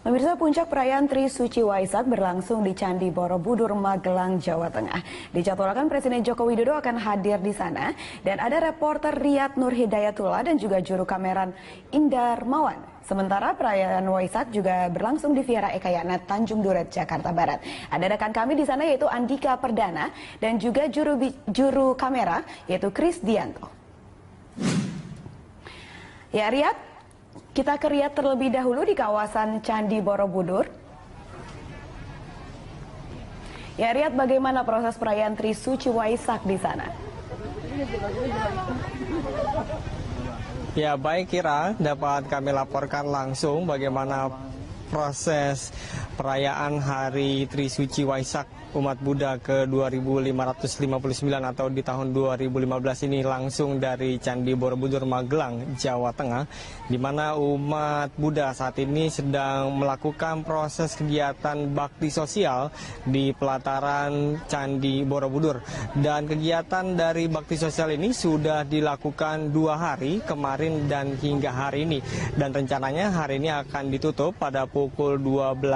Pemirsa, puncak perayaan Trisuci Waisak berlangsung di Candi Borobudur, Magelang, Jawa Tengah. Dijadwalkan Presiden Joko Widodo akan hadir di sana dan ada reporter Riyad Nur Hidayatullah dan juga juru kameran Indar Mawan. Sementara perayaan Waisak juga berlangsung di Vihara Ekayana, Tanjung Duret, Jakarta Barat. Ada rekan kami di sana yaitu Andika Perdana dan juga juru kamera yaitu Kris Dianto. Ya, Riyad. Kita ke Riyad terlebih dahulu di kawasan Candi Borobudur. Ya, Riyad, bagaimana proses perayaan Trisuci Waisak di sana? Ya, baik Kira, dapat kami laporkan langsung bagaimana proses perayaan Hari Trisuci Waisak umat Buddha ke 2559 atau di tahun 2015 ini langsung dari Candi Borobudur, Magelang, Jawa Tengah, di mana umat Buddha saat ini sedang melakukan proses kegiatan bakti sosial di pelataran Candi Borobudur. Dan kegiatan dari bakti sosial ini sudah dilakukan 2 hari, kemarin dan hingga hari ini. Dan rencananya hari ini akan ditutup pada pukul 12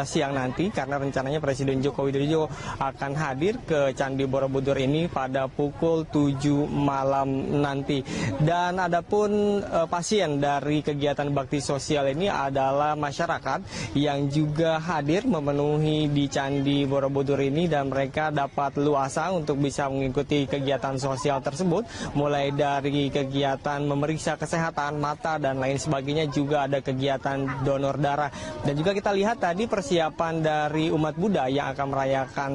siang nanti, karena rencananya Presiden Joko Widodo akan hadir ke Candi Borobudur ini pada pukul 7 malam nanti. Dan adapun pasien dari kegiatan bakti sosial ini adalah masyarakat yang juga hadir memenuhi di Candi Borobudur ini, dan mereka dapat luasa untuk bisa mengikuti kegiatan sosial tersebut, mulai dari kegiatan memeriksa kesehatan mata dan lain sebagainya, juga ada kegiatan donor darah. Dan juga kita lihat tadi persiapan dari umat Buddha yang akan merayakan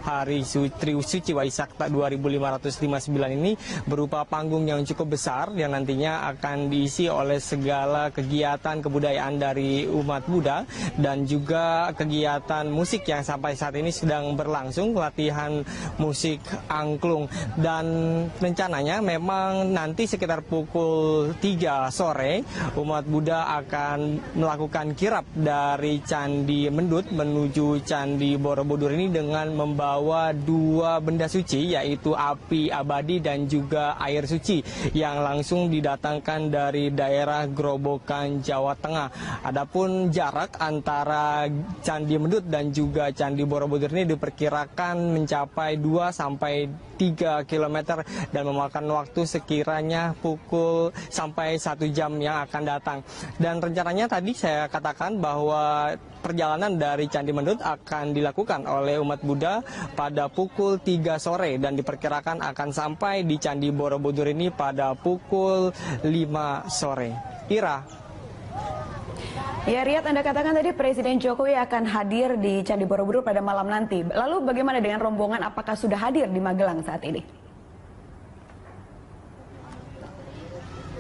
Hari Trisuci Waisak 2559 ini berupa panggung yang cukup besar yang nantinya akan diisi oleh segala kegiatan kebudayaan dari umat Buddha dan juga kegiatan musik yang sampai saat ini sedang berlangsung, latihan musik angklung. Dan rencananya memang nanti sekitar pukul 3 sore umat Buddha akan melakukan kirap dari Candi Mendut menuju Candi Borobudur ini dengan membawa 2 benda suci, yaitu api abadi dan juga air suci yang langsung didatangkan dari daerah Grobogan, Jawa Tengah. Adapun jarak antara Candi Mendut dan juga Candi Borobudur ini diperkirakan mencapai 2 sampai 3 km dan memakan waktu sekiranya pukul sampai 1 jam yang akan datang. Dan rencananya tadi saya katakan bahwa perjalanan dari Candi Mendut akan dilakukan oleh umat Buddha pada pukul 3 sore dan diperkirakan akan sampai di Candi Borobudur ini pada pukul 5 sore. Ira. Ya, Riyad, Anda katakan tadi Presiden Jokowi akan hadir di Candi Borobudur pada malam nanti. Lalu bagaimana dengan rombongan, apakah sudah hadir di Magelang saat ini?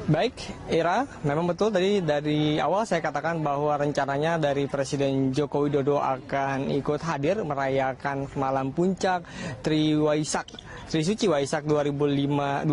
Baik, Ira, memang betul tadi dari awal saya katakan bahwa rencananya dari Presiden Joko Widodo akan ikut hadir merayakan malam puncak Trisuci Waisak 2559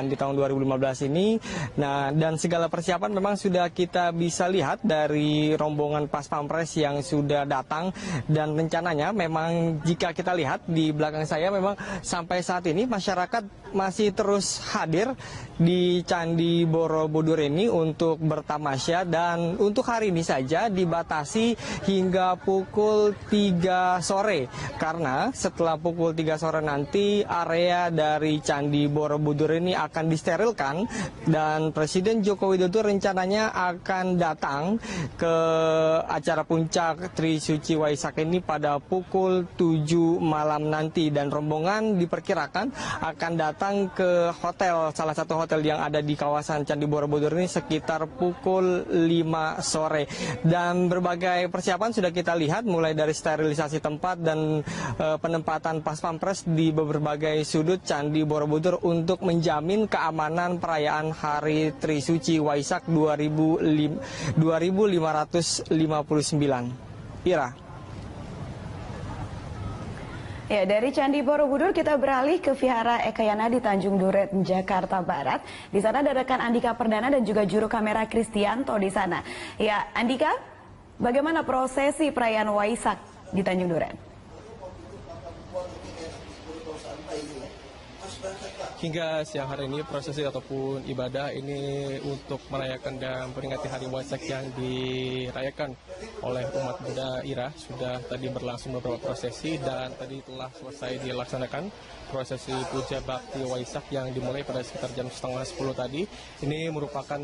di tahun 2015 ini. Nah, dan segala persiapan memang sudah kita bisa lihat dari rombongan Pas Pampres yang sudah datang, dan rencananya memang jika kita lihat di belakang saya memang sampai saat ini masyarakat masih terus hadir di Candi Borobudur ini untuk bertamasya, dan untuk hari ini saja dibatasi hingga pukul 3 sore karena setelah pukul 3 sore nanti area dari Candi Borobudur ini akan disterilkan, dan Presiden Joko Widodo rencananya akan datang ke acara puncak Trisuci Waisak ini pada pukul 7 malam nanti, dan rombongan diperkirakan akan datang ke hotel, salah satu hotel yang ada di kawasan Candi Borobudur ini sekitar pukul 5 sore. Dan berbagai persiapan sudah kita lihat, mulai dari sterilisasi tempat dan penempatan Pas Pampres di berbagai sudut Candi Borobudur untuk menjamin keamanan perayaan Hari Trisuci Waisak 2559. Ira. Ya, dari Candi Borobudur kita beralih ke Vihara Ekayana di Tanjung Duret, Jakarta Barat. Di sana ada rekan Andika Perdana dan juga juru kamera Kris Dianto di sana. Ya, Andika, bagaimana prosesi perayaan Waisak di Tanjung Duret? hingga siang hari ini prosesi ataupun ibadah ini untuk merayakan dan memperingati Hari Waisak yang dirayakan oleh umat Buddha IRA sudah tadi berlangsung beberapa prosesi dan tadi telah selesai dilaksanakan prosesi puja bakti Waisak yang dimulai pada sekitar jam setengah 10 tadi. Ini merupakan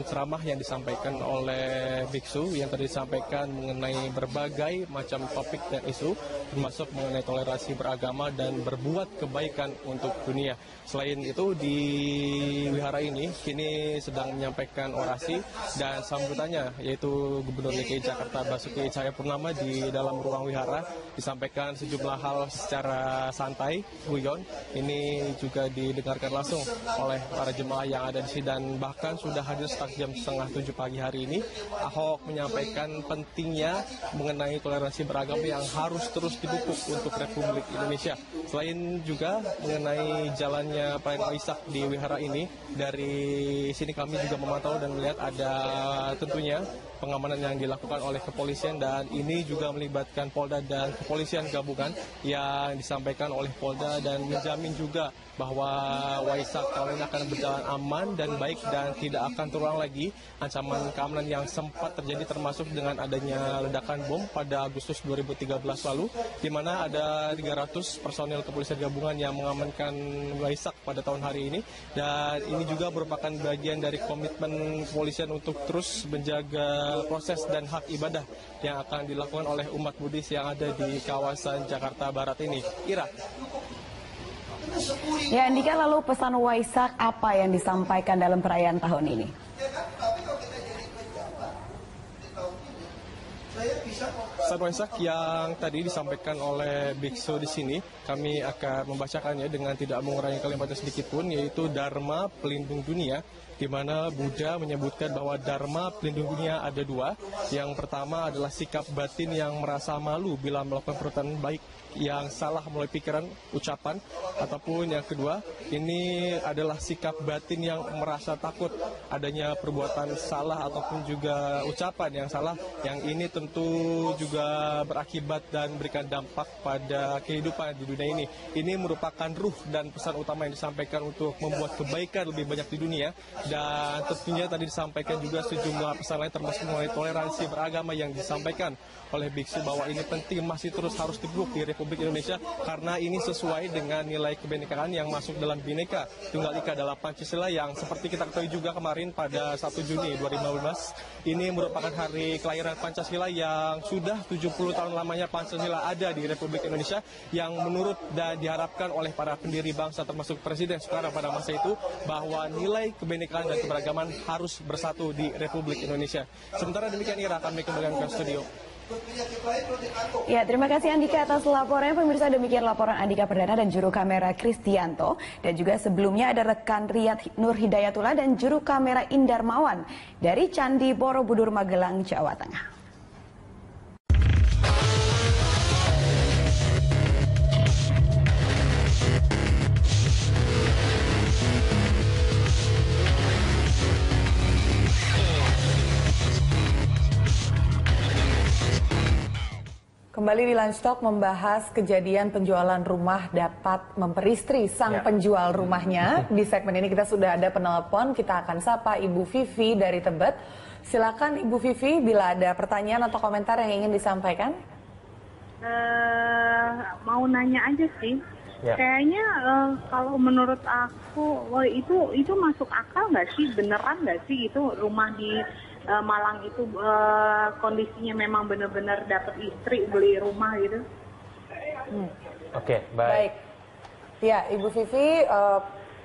ceramah yang disampaikan oleh biksu yang tadi disampaikan mengenai berbagai macam topik dan isu termasuk mengenai toleransi beragama dan berbuat kebaikan untuk dunia. Selain itu di wihara ini kini sedang menyampaikan orasi dan sambutannya yaitu Gubernur DKI Jakarta Basuki Cahayapurnama di dalam ruang wihara disampaikan sejumlah hal secara santai, guyon. Ini juga didengarkan langsung oleh para jemaah yang ada di sini dan bahkan sudah hadir sekitar jam setengah 7 pagi hari ini. Ahok menyampaikan pentingnya mengenai toleransi beragama yang harus terus dipupuk untuk Republik Indonesia. Selain juga mengenai jalannya perayaan Waisak di wihara ini, dari sini kami juga memantau dan melihat ada tentunya pengamanan yang dilakukan oleh kepolisian dan ini juga melibatkan Polda dan kepolisian gabungan yang disampaikan oleh Polda dan menjamin juga bahwa Waisak tahun ini akan berjalan aman dan baik dan tidak akan terulang lagi ancaman keamanan yang sempat terjadi termasuk dengan adanya ledakan bom pada Agustus 2013 lalu di mana ada 300 personil kepolisian gabungan yang mengamankan Waisak pada tahun hari ini dan ini juga merupakan bagian dari komitmen kepolisian untuk terus menjaga proses dan hak ibadah yang akan dilakukan oleh umat Buddhis yang ada di kawasan Jakarta Barat ini. Ira. Ya, Andika, lalu pesan Waisak apa yang disampaikan dalam perayaan tahun ini? Pesan Waisak yang tadi disampaikan oleh biksu di sini, kami akan membacakannya dengan tidak mengurangi kalimatnya sedikit pun, yaitu Dharma Pelindung Dunia, di mana Buddha menyebutkan bahwa Dharma Pelindung Dunia ada dua. Yang pertama adalah sikap batin yang merasa malu bila melakukan perbuatan baik yang salah melalui pikiran, ucapan, ataupun yang kedua, ini adalah sikap batin yang merasa takut adanya perbuatan salah ataupun juga ucapan yang salah, yang ini tentu juga berakibat dan berikan dampak pada kehidupan di dunia ini. Ini merupakan ruh dan pesan utama yang disampaikan untuk membuat kebaikan lebih banyak di dunia dan tentunya tadi disampaikan juga sejumlah pesan lain termasuk mengenai toleransi beragama yang disampaikan oleh biksu bahwa ini penting masih terus harus dipupuk di Republik Indonesia karena ini sesuai dengan nilai kebinekaan yang masuk dalam Bhinneka Tunggal Ika dalam Pancasila yang seperti kita ketahui juga kemarin pada 1 Juni 2015 ini merupakan hari kelahiran Pancasila yang sudah 70 tahun lamanya Pancasila ada di Republik Indonesia yang menurut dan diharapkan oleh para pendiri bangsa termasuk Presiden Soekarno pada masa itu bahwa nilai kebinekaan dan keberagaman harus bersatu di Republik Indonesia. Sementara demikian Ira, kami kembalikan ke studio. Ya, terima kasih Andika atas laporannya. Pemirsa, demikian laporan Andika Perdana dan juru kamera Kristianto. Dan juga sebelumnya ada rekan Riyad Nur Hidayatullah dan juru kamera Indarmawan dari Candi Borobudur, Magelang, Jawa Tengah. Kembali di Lunch Talk membahas kejadian penjualan rumah dapat memperistri sang penjual rumahnya. Di segmen ini kita sudah ada penelpon, kita akan sapa Ibu Vivi dari Tebet. Silakan Ibu Vivi bila ada pertanyaan atau komentar yang ingin disampaikan. Mau nanya aja sih. Kayaknya kalau menurut aku itu masuk akal nggak sih, beneran nggak sih itu rumah di Malang itu kondisinya memang benar-benar dapat istri beli rumah gitu. Oke, baik. Ya, Ibu Vivi,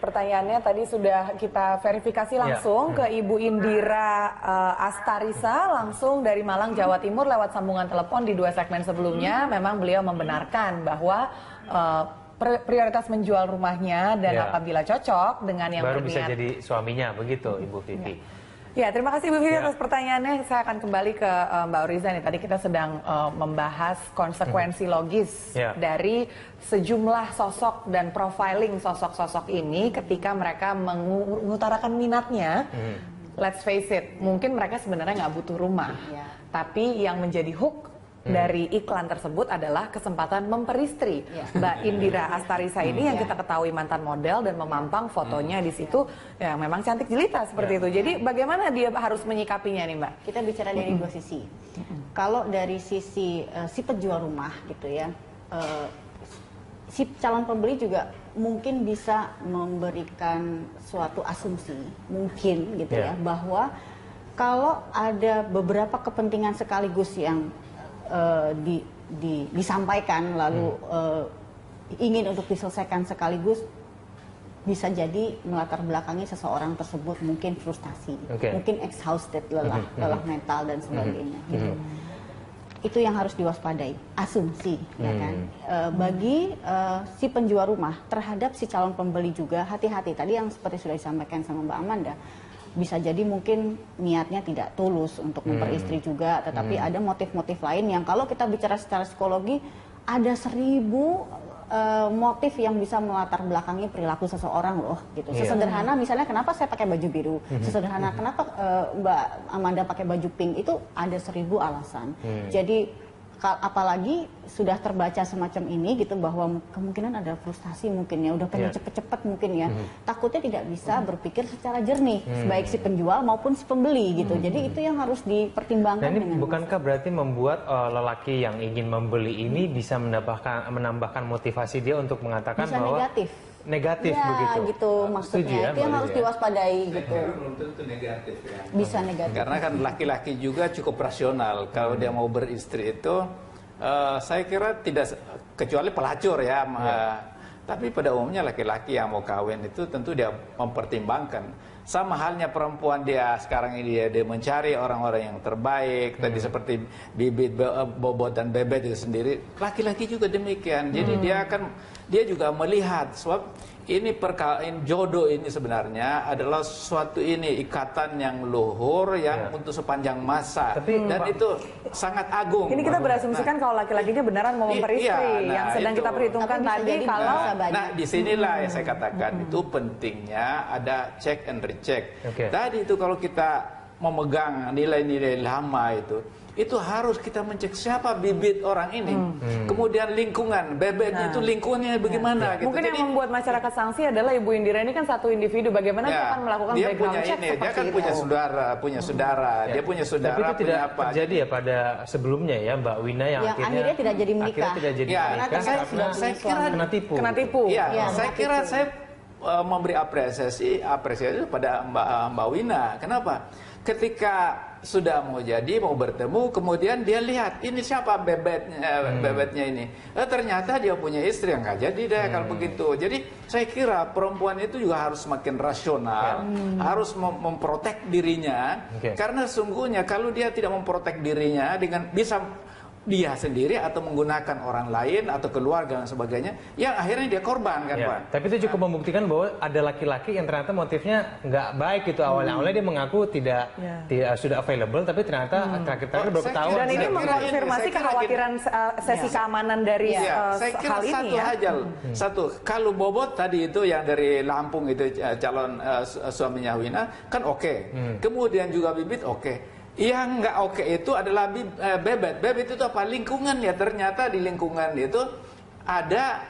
pertanyaannya tadi sudah kita verifikasi langsung ke Ibu Indira Astarisa langsung dari Malang, Jawa Timur lewat sambungan telepon di 2 segmen sebelumnya. Memang beliau membenarkan bahwa prioritas menjual rumahnya dan apabila cocok dengan yang baru berniat bisa jadi suaminya, begitu Ibu Vivi. Ya, terima kasih Bu Vivi atas pertanyaannya. Saya akan kembali ke Mbak Oriza nih. Tadi kita sedang membahas konsekuensi logis dari sejumlah sosok dan profiling sosok-sosok ini ketika mereka mengutarakan minatnya. Let's face it, mungkin mereka sebenarnya nggak butuh rumah, tapi yang menjadi hook dari iklan tersebut adalah kesempatan memperistri. Mbak Indira Astarisa ini yang kita ketahui mantan model dan memampang fotonya di situ, ya memang cantik jelita seperti itu. Jadi bagaimana dia harus menyikapinya nih Mbak? Kita bicara dari dua sisi. Kalau dari sisi si penjual rumah gitu ya, si calon pembeli juga mungkin bisa memberikan suatu asumsi, mungkin gitu ya, bahwa kalau ada beberapa kepentingan sekaligus yang disampaikan lalu ingin untuk diselesaikan sekaligus, bisa jadi melatar belakangi seseorang tersebut mungkin frustasi, mungkin exhausted, lelah mental dan sebagainya gitu. Itu yang harus diwaspadai, asumsi, ya kan. Bagi si penjual rumah terhadap si calon pembeli juga hati-hati. Tadi yang seperti sudah disampaikan sama Mbak Amanda, bisa jadi mungkin niatnya tidak tulus untuk memperistri juga, tetapi ada motif-motif lain yang kalau kita bicara secara psikologi ada 1000 motif yang bisa melatar belakangi perilaku seseorang loh gitu. Sesederhana misalnya kenapa saya pakai baju biru, sesederhana kenapa Mbak Amanda pakai baju pink, itu ada 1000 alasan. Jadi apalagi sudah terbaca semacam ini gitu, bahwa kemungkinan ada frustasi mungkin ya, udah pengen cepet-cepet mungkin ya, takutnya tidak bisa berpikir secara jernih, baik si penjual maupun si pembeli gitu. Jadi itu yang harus dipertimbangkan. Nah, ini bukankah berarti membuat lelaki yang ingin membeli ini bisa menambahkan motivasi dia untuk mengatakan bisa bahwa negatif ya, begitu. Gitu maksudnya. Itu yang harus diwaspadai gitu. Belum tentu negatif ya. Bisa negatif. Karena kan laki-laki juga cukup rasional. Kalau dia mau beristri itu, saya kira tidak, kecuali pelacur ya. Tapi pada umumnya laki-laki yang mau kawin itu tentu dia mempertimbangkan. Sama halnya perempuan, dia sekarang ini dia mencari orang-orang yang terbaik. Tadi seperti bibit, bobot dan bebet itu sendiri. Laki-laki juga demikian. Jadi dia juga melihat sebab ini jodoh ini sebenarnya adalah suatu ikatan yang luhur yang untuk sepanjang masa. Dan itu sangat agung. Ini kita berasumsikan kalau laki-lakinya beneran mau memperistri, yang sedang kita perhitungkan tadi kalau disinilah yang saya katakan itu pentingnya ada check and recheck. Tadi itu kalau kita memegang nilai-nilai lama itu harus kita mencek siapa bibit orang ini, kemudian lingkungan, bebetnya itu lingkungannya bagaimana. Gitu. Mungkin yang membuat masyarakat sanksi adalah Ibu Indira ini kan satu individu, bagaimana dia akan melakukan background check seperti dia kan itu. punya saudara, dia punya saudara. Tapi itu tidak apa? terjadi ya pada sebelumnya ya Mbak Wina yang akhirnya tidak jadi menikah. Akhirnya tidak jadi menikah. Saya kira kena tipu. Saya kira saya memberi apresiasi pada Mbak Wina. Kenapa? Ketika sudah mau bertemu, kemudian dia lihat ini siapa bebetnya ini. Ternyata dia punya istri yang nggak jadi deh kalau begitu. Jadi saya kira perempuan itu juga harus semakin rasional, harus memprotek dirinya. Karena sungguhnya kalau dia tidak memprotek dirinya dengan bisa dia sendiri atau menggunakan orang lain atau keluarga dan sebagainya, yang akhirnya dia korban kan Pak. Tapi itu cukup membuktikan bahwa ada laki-laki yang ternyata motifnya nggak baik gitu awalnya. Awalnya dia mengaku tidak sudah available, tapi ternyata terakhir-terakhir baru ketahuan. Dan ini mengkonfirmasi kekhawatiran sesi keamanan dari saya kira hal ini Satu, kalau Bobot tadi itu yang dari Lampung itu calon suaminya Wina kan oke. Kemudian juga Bibit oke. Yang nggak oke itu adalah bebet. Bebet itu apa? Lingkungan ya. Ternyata di lingkungan itu ada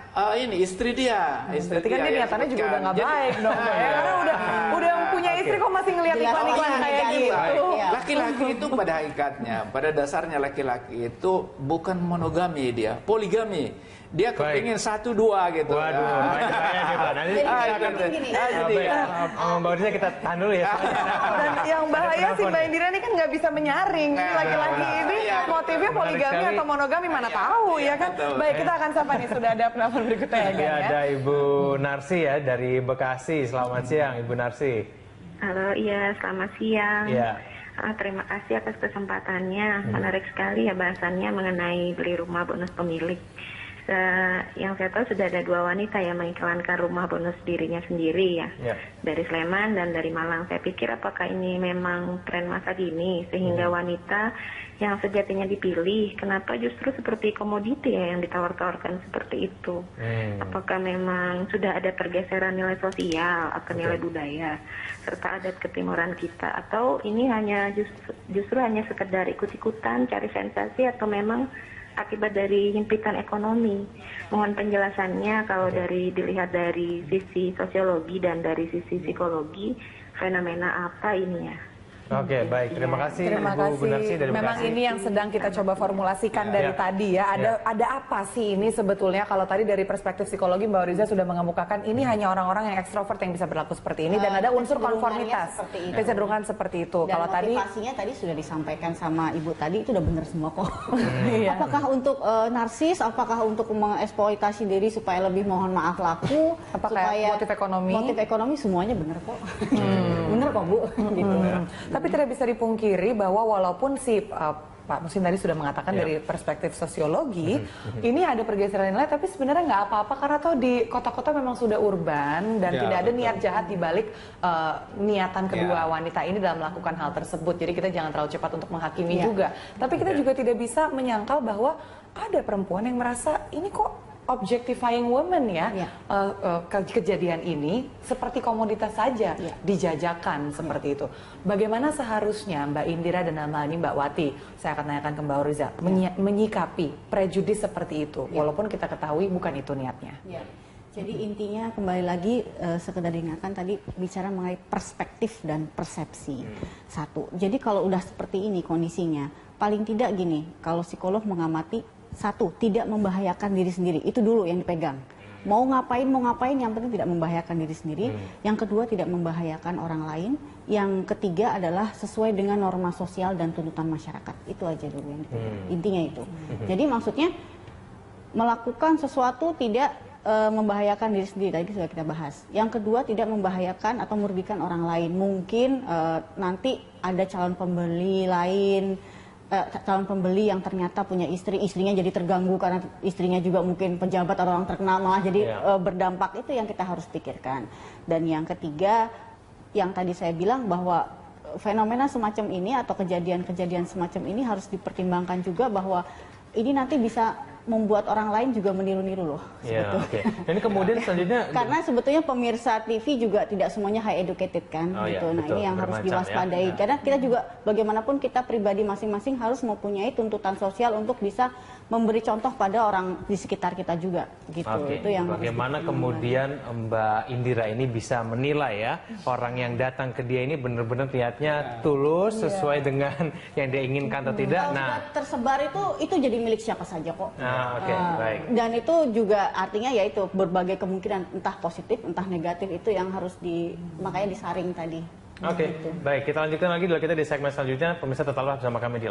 istri dia. Berarti kan dia niatannya juga udah nggak baik dong. Karena udah punya istri kok masih ngelihat iklan-iklan kayak gitu. Laki-laki itu pada hakikatnya, pada dasarnya laki-laki itu bukan monogami, dia poligami. Dia kepingin 1-2 gitu. Waduh, nanti Mbak Odisa kita tahan dulu ya. Dan yang bahaya sih Mbak Indira ini kan nggak bisa menyaring. Laki-laki ini motifnya poligami atau monogami, mana tahu ya kan. Baik, kita akan sapa nih, sudah ada penelpon berikutnya ya. Iya, ada Ibu Narsi ya dari Bekasi. Selamat siang Ibu Narsi. Halo, iya selamat siang. Iya. Terima kasih atas kesempatannya. Menarik sekali ya bahasannya mengenai beli rumah bonus pemilik. yang saya tahu sudah ada 2 wanita yang mengiklankan rumah bonus dirinya sendiri ya, dari Sleman dan dari Malang. Saya pikir apakah ini memang tren masa kini sehingga wanita yang sejatinya dipilih, kenapa justru seperti komoditi ya yang ditawar-tawarkan seperti itu? Apakah memang sudah ada pergeseran nilai sosial atau nilai budaya serta adat ketimuran kita, atau ini hanya justru hanya sekedar ikut-ikutan cari sensasi, atau memang akibat dari himpitan ekonomi? Mohon penjelasannya kalau dilihat dari sisi sosiologi dan dari sisi psikologi, fenomena apa ini ya? Oke, baik. Terima kasih, Terima Ibu kasih. Gunarsi dari Memang Bekasi. ini yang sedang kita coba formulasikan dari tadi ya. Ada apa sih ini sebetulnya? Kalau tadi dari perspektif psikologi Mbak Riza sudah mengemukakan ini hanya orang-orang yang ekstrovert yang bisa berlaku seperti ini, dan ada unsur konformitas, kecenderungan seperti itu. Dan kalau motivasinya tadi sudah disampaikan sama Ibu tadi, itu udah benar semua kok. Apakah untuk narsis, apakah untuk mengeksploitasi diri supaya lebih, mohon maaf, laku, supaya motif ekonomi? Motif ekonomi semuanya benar kok. Benar kok Bu. Gitu. Tapi tidak bisa dipungkiri bahwa walaupun Pak Musin tadi sudah mengatakan dari perspektif sosiologi, ini ada pergeseran nilai, tapi sebenarnya nggak apa-apa karena tuh di kota-kota memang sudah urban dan tidak ada niat jahat di balik niatan kedua wanita ini dalam melakukan hal tersebut. Jadi kita jangan terlalu cepat untuk menghakimi juga. Tapi kita juga tidak bisa menyangkal bahwa ada perempuan yang merasa ini kok objectifying women ya, kejadian ini seperti komoditas saja, dijajakan seperti itu. Bagaimana seharusnya Mbak Indira dan nama ini Mbak Wati, saya akan tanyakan ke Mbak Riza, menyikapi prejudis seperti itu, walaupun kita ketahui bukan itu niatnya. Jadi intinya kembali lagi sekedar diingatkan tadi bicara mengenai perspektif dan persepsi. Satu, jadi kalau udah seperti ini kondisinya, paling tidak gini, kalau psikolog mengamati, satu, tidak membahayakan diri sendiri, itu dulu yang dipegang. Mau ngapain, yang penting tidak membahayakan diri sendiri. Yang kedua, tidak membahayakan orang lain. Yang ketiga adalah sesuai dengan norma sosial dan tuntutan masyarakat. Itu aja dulu yang dipegang. Intinya itu. Jadi maksudnya melakukan sesuatu tidak membahayakan diri sendiri, tadi sudah kita bahas. Yang kedua, tidak membahayakan atau merugikan orang lain. Mungkin nanti ada calon pembeli lain, calon pembeli yang ternyata punya istrinya jadi terganggu karena istrinya juga mungkin pejabat atau orang terkenal, malah jadi berdampak. Itu yang kita harus pikirkan. Dan yang ketiga, yang tadi saya bilang bahwa fenomena semacam ini atau kejadian-kejadian semacam ini harus dipertimbangkan juga bahwa ini nanti bisa membuat orang lain juga meniru-niru loh. Dan kemudian selanjutnya, karena sebetulnya pemirsa TV juga tidak semuanya high educated kan, gitu. Nah ini yang harus diwaspadai. Karena kita juga bagaimanapun kita pribadi masing-masing harus mempunyai tuntutan sosial untuk bisa memberi contoh pada orang di sekitar kita juga, gitu. Itu yang bagaimana kemudian Mbak Indira ini bisa menilai ya orang yang datang ke dia ini benar-benar niatnya tulus sesuai dengan yang dia inginkan atau tidak. Nah, tersebar itu jadi milik siapa saja kok. Baik. Dan itu juga artinya yaitu berbagai kemungkinan, entah positif entah negatif, itu yang harus makanya disaring tadi. Baik, kita lanjutkan lagi dulu kita di segmen selanjutnya. Pemirsa tetaplah bersama kami di